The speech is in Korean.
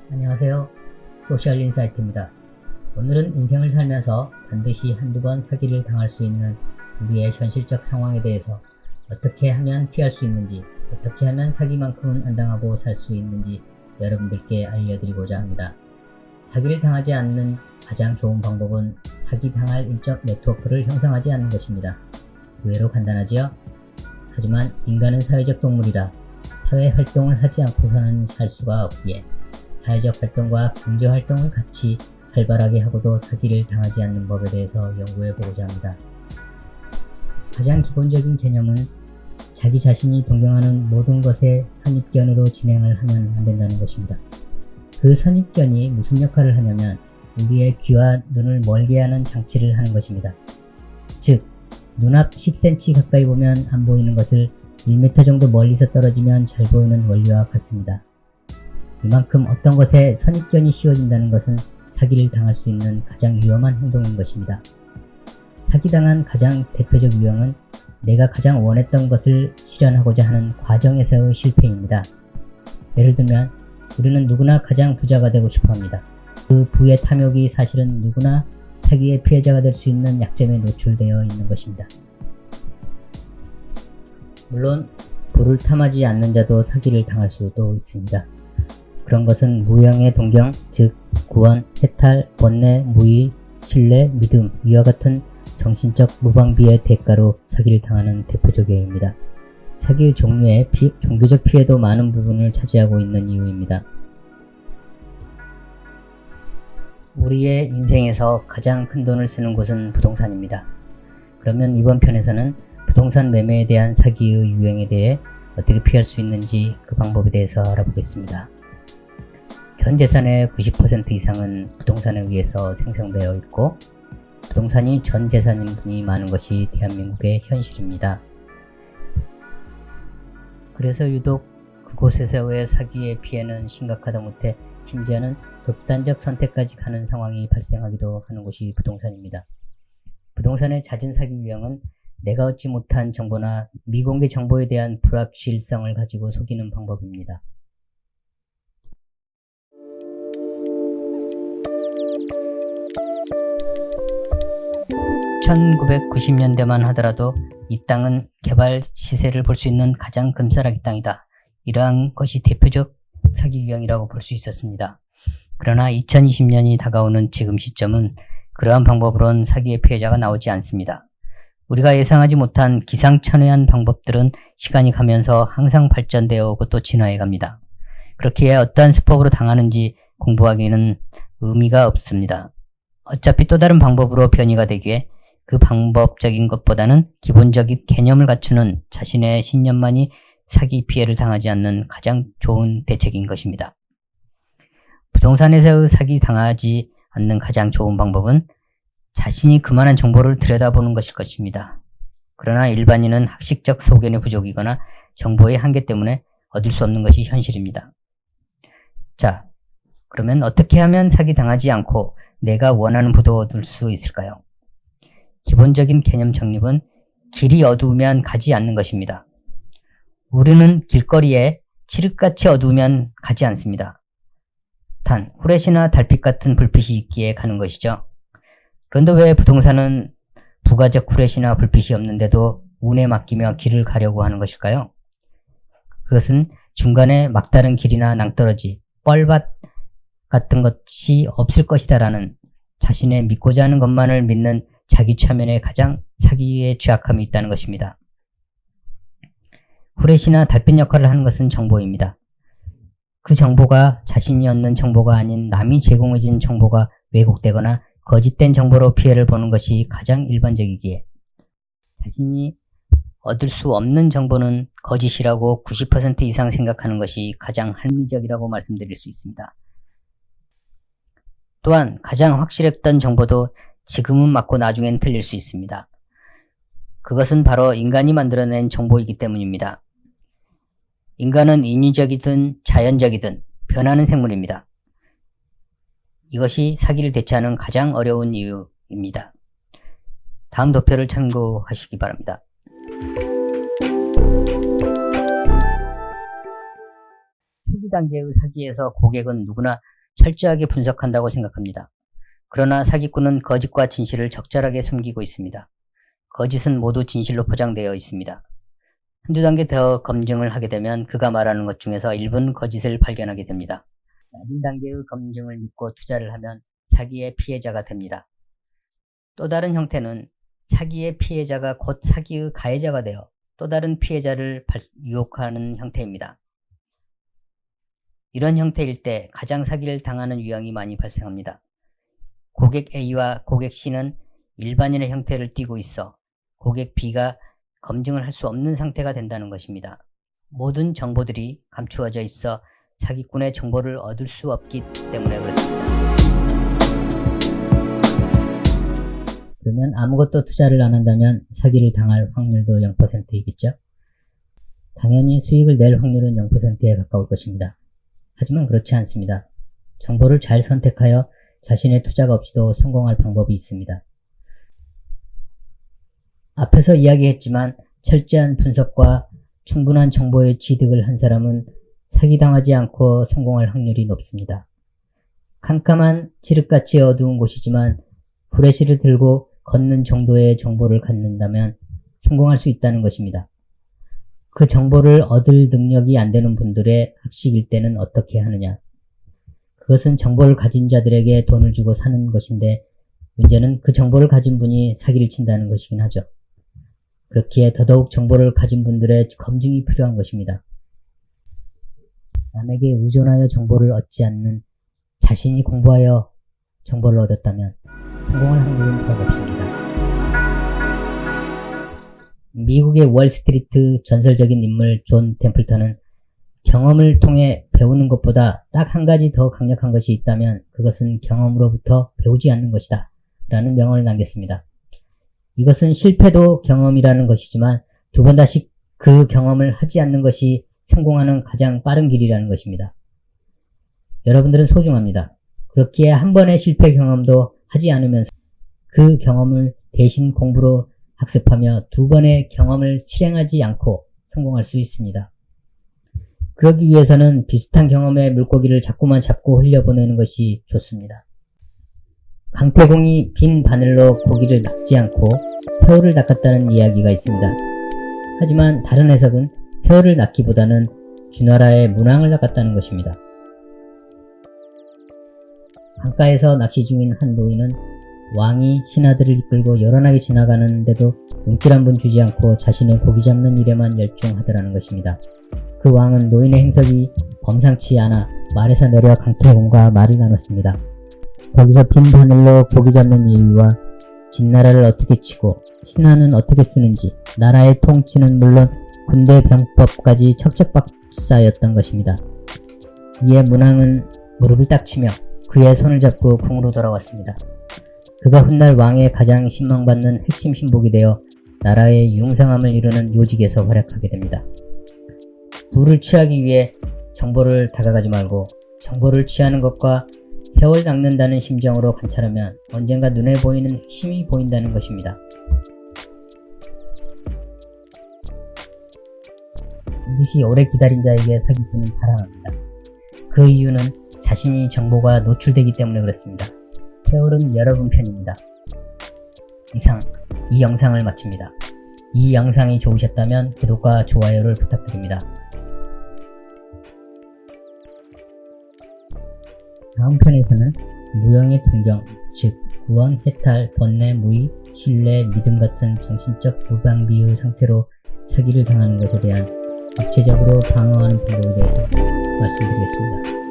안녕하세요. 소셜인사이트입니다. 오늘은 인생을 살면서 반드시 한두 번 사기를 당할 수 있는 우리의 현실적 상황에 대해서 어떻게 하면 피할 수 있는지, 어떻게 하면 사기만큼은 안 당하고 살 수 있는지 여러분들께 알려드리고자 합니다. 사기를 당하지 않는 가장 좋은 방법은 사기당할 인적 네트워크를 형성하지 않는 것입니다. 의외로 간단하지요? 하지만 인간은 사회적 동물이라 사회활동을 하지 않고서는 살 수가 없기에 사회적 활동과 경제활동을 같이 활발하게 하고도 사기를 당하지 않는 법에 대해서 연구해 보고자 합니다. 가장 기본적인 개념은 자기 자신이 동경하는 모든 것에 선입견으로 진행을 하면 안 된다는 것입니다. 그 선입견이 무슨 역할을 하냐면 우리의 귀와 눈을 멀게 하는 장치를 하는 것입니다. 즉, 눈앞 10cm 가까이 보면 안 보이는 것을 1m 정도 멀리서 떨어지면 잘 보이는 원리와 같습니다. 이만큼 어떤 것에 선입견이 씌워진다는 것은 사기를 당할 수 있는 가장 위험한 행동인 것입니다. 사기당한 가장 대표적 유형은 내가 가장 원했던 것을 실현하고자 하는 과정에서의 실패입니다. 예를 들면 우리는 누구나 가장 부자가 되고 싶어 합니다. 그 부의 탐욕이 사실은 누구나 사기의 피해자가 될 수 있는 약점에 노출되어 있는 것입니다. 물론 부를 탐하지 않는 자도 사기를 당할 수도 있습니다. 그런 것은 무형의 동경, 즉 구원, 해탈, 번뇌, 무의, 신뢰, 믿음 이와 같은 정신적 무방비의 대가로 사기를 당하는 대표적 예입니다. 사기의 종류의 종교적 피해도 많은 부분을 차지하고 있는 이유입니다. 우리의 인생에서 가장 큰 돈을 쓰는 곳은 부동산입니다. 그러면 이번 편에서는 부동산 매매에 대한 사기의 유형에 대해 어떻게 피할 수 있는지 그 방법에 대해서 알아보겠습니다. 전 재산의 90% 이상은 부동산에 의해서 생성되어 있고 부동산이 전 재산인 분이 많은 것이 대한민국의 현실입니다. 그래서 유독 그곳에서의 사기의 피해는 심각하다 못해 심지어는 극단적 선택까지 가는 상황이 발생하기도 하는 곳이 부동산입니다. 부동산의 잦은 사기 유형은 내가 얻지 못한 정보나 미공개 정보에 대한 불확실성을 가지고 속이는 방법입니다. 1990년대만 하더라도 이 땅은 개발 시세를 볼 수 있는 가장 금싸라기 땅이다. 이러한 것이 대표적 사기 유형이라고 볼 수 있었습니다. 그러나 2020년이 다가오는 지금 시점은 그러한 방법으론 사기의 피해자가 나오지 않습니다. 우리가 예상하지 못한 기상천외한 방법들은 시간이 가면서 항상 발전되어 오고 또 진화해 갑니다. 그렇기에 어떠한 수법으로 당하는지 공부하기에는 의미가 없습니다. 어차피 또 다른 방법으로 변이가 되기에 그 방법적인 것보다는 기본적인 개념을 갖추는 자신의 신념만이 사기 피해를 당하지 않는 가장 좋은 대책인 것입니다. 부동산에서의 사기 당하지 않는 가장 좋은 방법은 자신이 그만한 정보를 들여다보는 것일 것입니다. 그러나 일반인은 학식적 소견의 부족이거나 정보의 한계 때문에 얻을 수 없는 것이 현실입니다. 자, 그러면 어떻게 하면 사기 당하지 않고 내가 원하는 부도 얻을 수 있을까요? 기본적인 개념 정립은 길이 어두우면 가지 않는 것입니다. 우리는 길거리에 칠흑같이 어두우면 가지 않습니다. 단 후레쉬나 달빛 같은 불빛이 있기에 가는 것이죠. 그런데 왜 부동산은 부가적 후레쉬나 불빛이 없는데도 운에 맡기며 길을 가려고 하는 것일까요? 그것은 중간에 막다른 길이나 낭떠러지, 뻘밭 같은 것이 없을 것이다 라는 자신의 믿고자 하는 것만을 믿는 자기 최면에 가장 사기에 취약함이 있다는 것입니다. 후레쉬나 달빛 역할을 하는 것은 정보입니다. 그 정보가 자신이 얻는 정보가 아닌 남이 제공해준 정보가 왜곡되거나 거짓된 정보로 피해를 보는 것이 가장 일반적이기에 자신이 얻을 수 없는 정보는 거짓이라고 90% 이상 생각하는 것이 가장 합리적이라고 말씀드릴 수 있습니다. 또한 가장 확실했던 정보도 지금은 맞고 나중엔 틀릴 수 있습니다. 그것은 바로 인간이 만들어낸 정보이기 때문입니다. 인간은 인위적이든 자연적이든 변하는 생물입니다. 이것이 사기를 대처하는 가장 어려운 이유입니다. 다음 도표를 참고하시기 바랍니다. 초기 단계의 사기에서 고객은 누구나 철저하게 분석한다고 생각합니다. 그러나 사기꾼은 거짓과 진실을 적절하게 숨기고 있습니다. 거짓은 모두 진실로 포장되어 있습니다. 한두 단계 더 검증을 하게 되면 그가 말하는 것 중에서 일부는 거짓을 발견하게 됩니다. 낮은 단계의 검증을 믿고 투자를 하면 사기의 피해자가 됩니다. 또 다른 형태는 사기의 피해자가 곧 사기의 가해자가 되어 또 다른 피해자를 유혹하는 형태입니다. 이런 형태일 때 가장 사기를 당하는 유형이 많이 발생합니다. 고객 A와 고객 C는 일반인의 형태를 띠고 있어 고객 B가 검증을 할 수 없는 상태가 된다는 것입니다. 모든 정보들이 감추어져 있어 사기꾼의 정보를 얻을 수 없기 때문에 그렇습니다. 그러면 아무것도 투자를 안 한다면 사기를 당할 확률도 0%이겠죠? 당연히 수익을 낼 확률은 0%에 가까울 것입니다. 하지만 그렇지 않습니다. 정보를 잘 선택하여 자신의 투자가 없이도 성공할 방법이 있습니다. 앞에서 이야기했지만 철저한 분석과 충분한 정보의 취득을 한 사람은 사기당하지 않고 성공할 확률이 높습니다. 캄캄한 칠흑같이 어두운 곳이지만 후레쉬를 들고 걷는 정도의 정보를 갖는다면 성공할 수 있다는 것입니다. 그 정보를 얻을 능력이 안 되는 분들의 학식일 때는 어떻게 하느냐? 그것은 정보를 가진 자들에게 돈을 주고 사는 것인데 문제는 그 정보를 가진 분이 사기를 친다는 것이긴 하죠. 그렇기에 더더욱 정보를 가진 분들의 검증이 필요한 것입니다. 남에게 의존하여 정보를 얻지 않는 자신이 공부하여 정보를 얻었다면 성공할 확률은 더 높습니다. 미국의 월스트리트 전설적인 인물 존 템플턴은 경험을 통해 배우는 것보다 딱 한 가지 더 강력한 것이 있다면 그것은 경험으로부터 배우지 않는 것이다 라는 명언을 남겼습니다. 이것은 실패도 경험이라는 것이지만 두 번 다시 그 경험을 하지 않는 것이 성공하는 가장 빠른 길이라는 것입니다. 여러분들은 소중합니다. 그렇기에 한 번의 실패 경험도 하지 않으면서 그 경험을 대신 공부로 학습하며 두 번의 경험을 실행하지 않고 성공할 수 있습니다. 그러기 위해서는 비슷한 경험의 물고기를 자꾸만 잡고 흘려보내는 것이 좋습니다. 강태공이 빈 바늘로 고기를 낚지 않고 새우를 낚았다는 이야기가 있습니다. 하지만 다른 해석은 새우를 낚기보다는 주나라의 문왕을 낚았다는 것입니다. 강가에서 낚시 중인 한 노인은 왕이 신하들을 이끌고 요란하게 지나가는데도 눈길 한 번 주지 않고 자신의 고기 잡는 일에만 열중하더라는 것입니다. 그 왕은 노인의 행석이 범상치 않아 말에서 내려 강태공과 말을 나눴습니다. 거기서 빈 바늘로 고기 잡는 이유와 진나라를 어떻게 치고 신하는 어떻게 쓰는지 나라의 통치는 물론 군대 병법까지 척척박사였던 것입니다. 이에 문왕은 무릎을 딱 치며 그의 손을 잡고 궁으로 돌아왔습니다. 그가 훗날 왕의 가장 신망받는 핵심 신복이 되어 나라의 융성함을 이루는 요직에서 활약하게 됩니다. 부를 취하기 위해 정보를 다가가지 말고 정보를 취하는 것과 세월 낚는다는 심정으로 관찰하면 언젠가 눈에 보이는 핵심이 보인다는 것입니다. 반드시 오래 기다린 자에게 사기꾼은 달아납니다. 그 이유는 자신이 정보가 노출되기 때문에 그렇습니다. 세월은 여러분 편입니다. 이상 이 영상을 마칩니다. 이 영상이 좋으셨다면 구독과 좋아요를 부탁드립니다. 다음 편에서는 무형의 통경, 즉 구원, 해탈, 번뇌, 무의, 신뢰, 믿음 같은 정신적 무방비의 상태로 사기를 당하는 것에 대한 구체적으로 방어하는 방법에 대해서 말씀드리겠습니다.